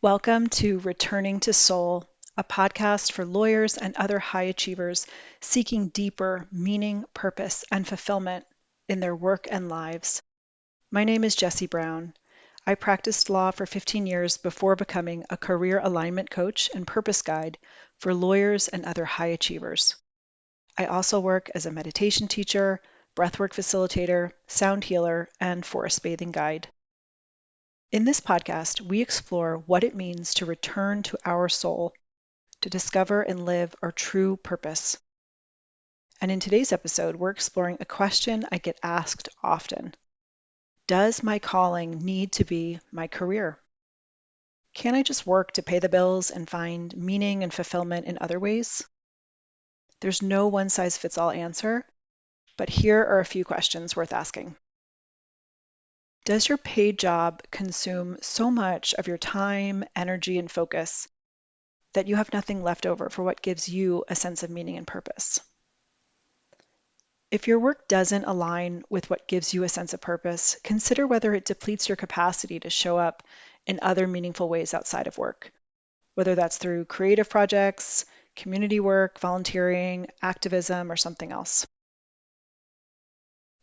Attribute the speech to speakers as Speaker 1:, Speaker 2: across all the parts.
Speaker 1: Welcome to Returning to Soul, a podcast for lawyers and other high achievers seeking deeper meaning, purpose, and fulfillment in their work and lives. My name is Jessie Brown. I practiced law for 15 years before becoming a career alignment coach and purpose guide for lawyers and other high achievers. I also work as a meditation teacher, breathwork facilitator, sound healer, and forest bathing guide. In this podcast, we explore what it means to return to our soul, to discover and live our true purpose. And in today's episode, we're exploring a question I get asked often. Does my calling need to be my career? Can I just work to pay the bills and find meaning and fulfillment in other ways? There's no one-size-fits-all answer, but here are a few questions worth asking. Does your paid job consume so much of your time, energy, and focus that you have nothing left over for what gives you a sense of meaning and purpose? If your work doesn't align with what gives you a sense of purpose, consider whether it depletes your capacity to show up in other meaningful ways outside of work, whether that's through creative projects, community work, volunteering, activism, or something else.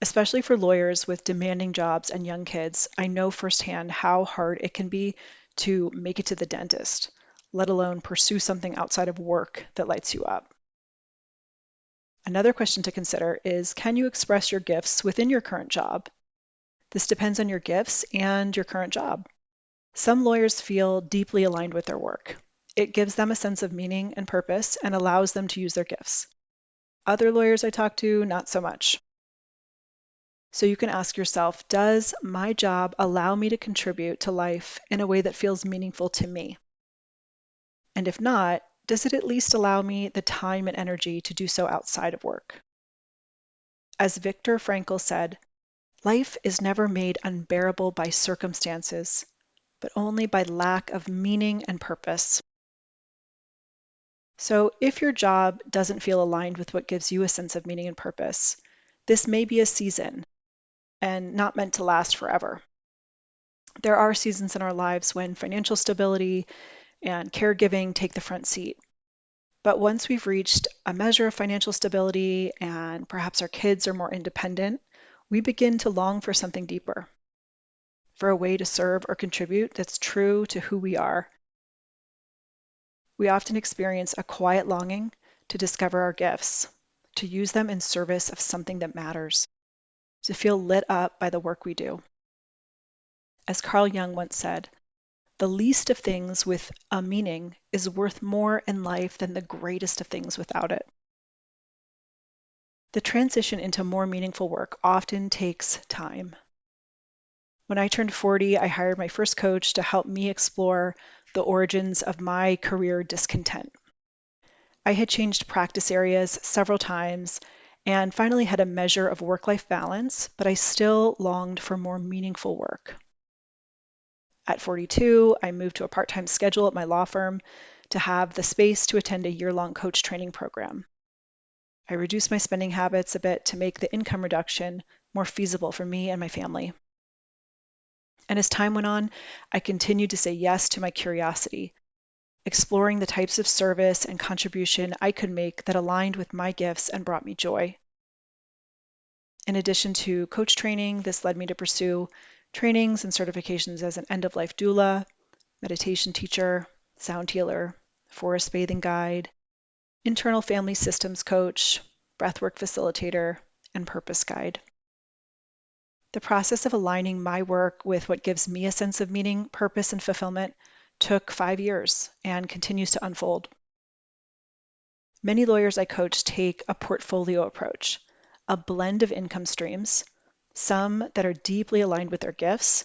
Speaker 1: Especially for lawyers with demanding jobs and young kids, I know firsthand how hard it can be to make it to the dentist, let alone pursue something outside of work that lights you up. Another question to consider is, can you express your gifts within your current job? This depends on your gifts and your current job. Some lawyers feel deeply aligned with their work. It gives them a sense of meaning and purpose and allows them to use their gifts. Other lawyers I talk to, not so much. So you can ask yourself, does my job allow me to contribute to life in a way that feels meaningful to me? And if not, does it at least allow me the time and energy to do so outside of work? As Viktor Frankl said, life is never made unbearable by circumstances, but only by lack of meaning and purpose. So if your job doesn't feel aligned with what gives you a sense of meaning and purpose, this may be a season and not meant to last forever. There are seasons in our lives when financial stability and caregiving take the front seat. But once we've reached a measure of financial stability and perhaps our kids are more independent, we begin to long for something deeper, for a way to serve or contribute that's true to who we are. We often experience a quiet longing to discover our gifts, to use them in service of something that matters, to feel lit up by the work we do. As Carl Jung once said, the least of things with a meaning is worth more in life than the greatest of things without it. The transition into more meaningful work often takes time. When I turned 40, I hired my first coach to help me explore the origins of my career discontent. I had changed practice areas several times and finally had a measure of work-life balance, but I still longed for more meaningful work. At 42, I moved to a part-time schedule at my law firm to have the space to attend a year-long coach training program. I reduced my spending habits a bit to make the income reduction more feasible for me and my family. And as time went on, I continued to say yes to my curiosity, exploring the types of service and contribution I could make that aligned with my gifts and brought me joy. In addition to coach training, this led me to pursue trainings and certifications as an end-of-life doula, meditation teacher, sound healer, forest bathing guide, internal family systems coach, breathwork facilitator, and purpose guide. The process of aligning my work with what gives me a sense of meaning, purpose, and fulfillment took 5 years and continues to unfold. Many lawyers I coach take a portfolio approach, a blend of income streams, some that are deeply aligned with their gifts,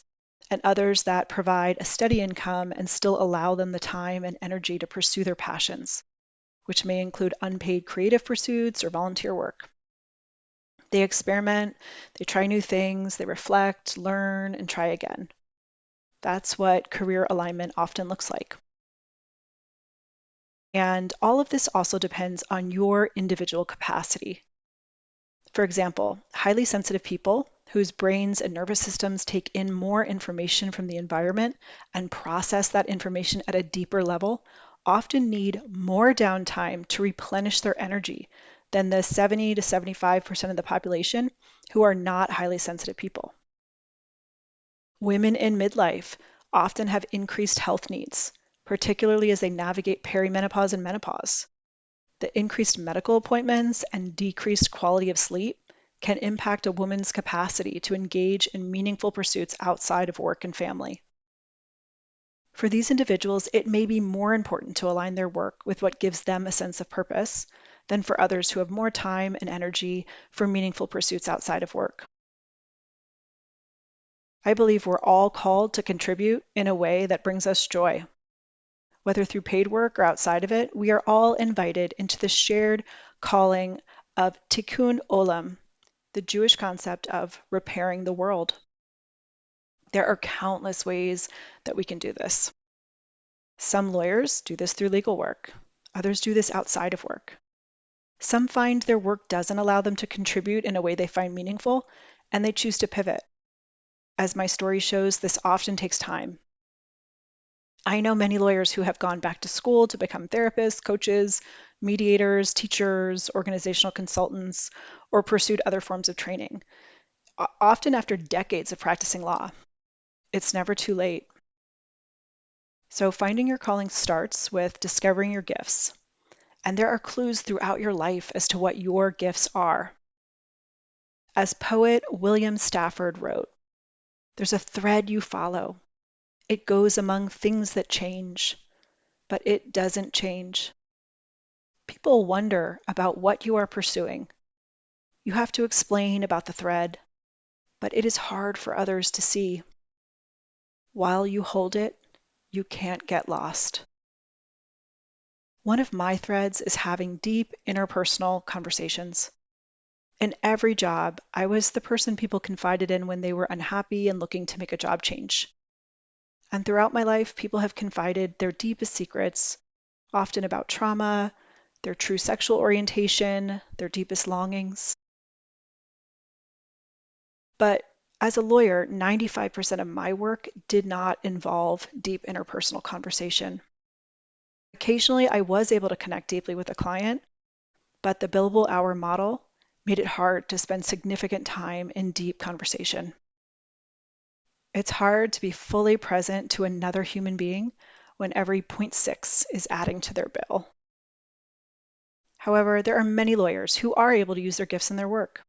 Speaker 1: and others that provide a steady income and still allow them the time and energy to pursue their passions, which may include unpaid creative pursuits or volunteer work. They experiment, they try new things, they reflect, learn, and try again. That's what career alignment often looks like. And all of this also depends on your individual capacity. For example, highly sensitive people whose brains and nervous systems take in more information from the environment and process that information at a deeper level often need more downtime to replenish their energy than the 70 to 75% of the population who are not highly sensitive people. Women in midlife often have increased health needs, particularly as they navigate perimenopause and menopause. The increased medical appointments and decreased quality of sleep can impact a woman's capacity to engage in meaningful pursuits outside of work and family. For these individuals, it may be more important to align their work with what gives them a sense of purpose than for others who have more time and energy for meaningful pursuits outside of work. I believe we're all called to contribute in a way that brings us joy. Whether through paid work or outside of it, we are all invited into the shared calling of tikkun olam, the Jewish concept of repairing the world. There are countless ways that we can do this. Some lawyers do this through legal work. Others do this outside of work. Some find their work doesn't allow them to contribute in a way they find meaningful, and they choose to pivot. As my story shows, this often takes time. I know many lawyers who have gone back to school to become therapists, coaches, mediators, teachers, organizational consultants, or pursued other forms of training, often after decades of practicing law. It's never too late. So finding your calling starts with discovering your gifts. And there are clues throughout your life as to what your gifts are. As poet William Stafford wrote, "There's a thread you follow. It goes among things that change, but it doesn't change." People wonder about what you are pursuing. You have to explain about the thread, but it is hard for others to see. While you hold it, you can't get lost. One of my threads is having deep interpersonal conversations. In every job, I was the person people confided in when they were unhappy and looking to make a job change. And throughout my life, people have confided their deepest secrets, often about trauma, their true sexual orientation, their deepest longings. But as a lawyer, 95% of my work did not involve deep interpersonal conversation. Occasionally, I was able to connect deeply with a client, but the billable hour model made it hard to spend significant time in deep conversation. It's hard to be fully present to another human being when every 0.6 is adding to their bill. However, there are many lawyers who are able to use their gifts in their work.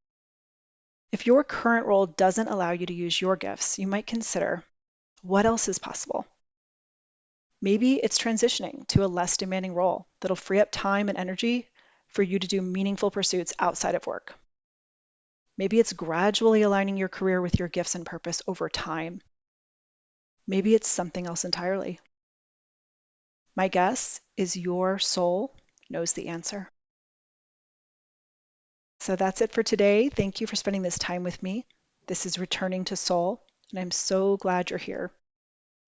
Speaker 1: If your current role doesn't allow you to use your gifts, you might consider what else is possible. Maybe it's transitioning to a less demanding role that'll free up time and energy for you to do meaningful pursuits outside of work. Maybe it's gradually aligning your career with your gifts and purpose over time. Maybe it's something else entirely. My guess is your soul knows the answer. So that's it for today. Thank you for spending this time with me. This is Returning to Soul, and I'm so glad you're here.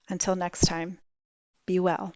Speaker 1: Until next time, be well.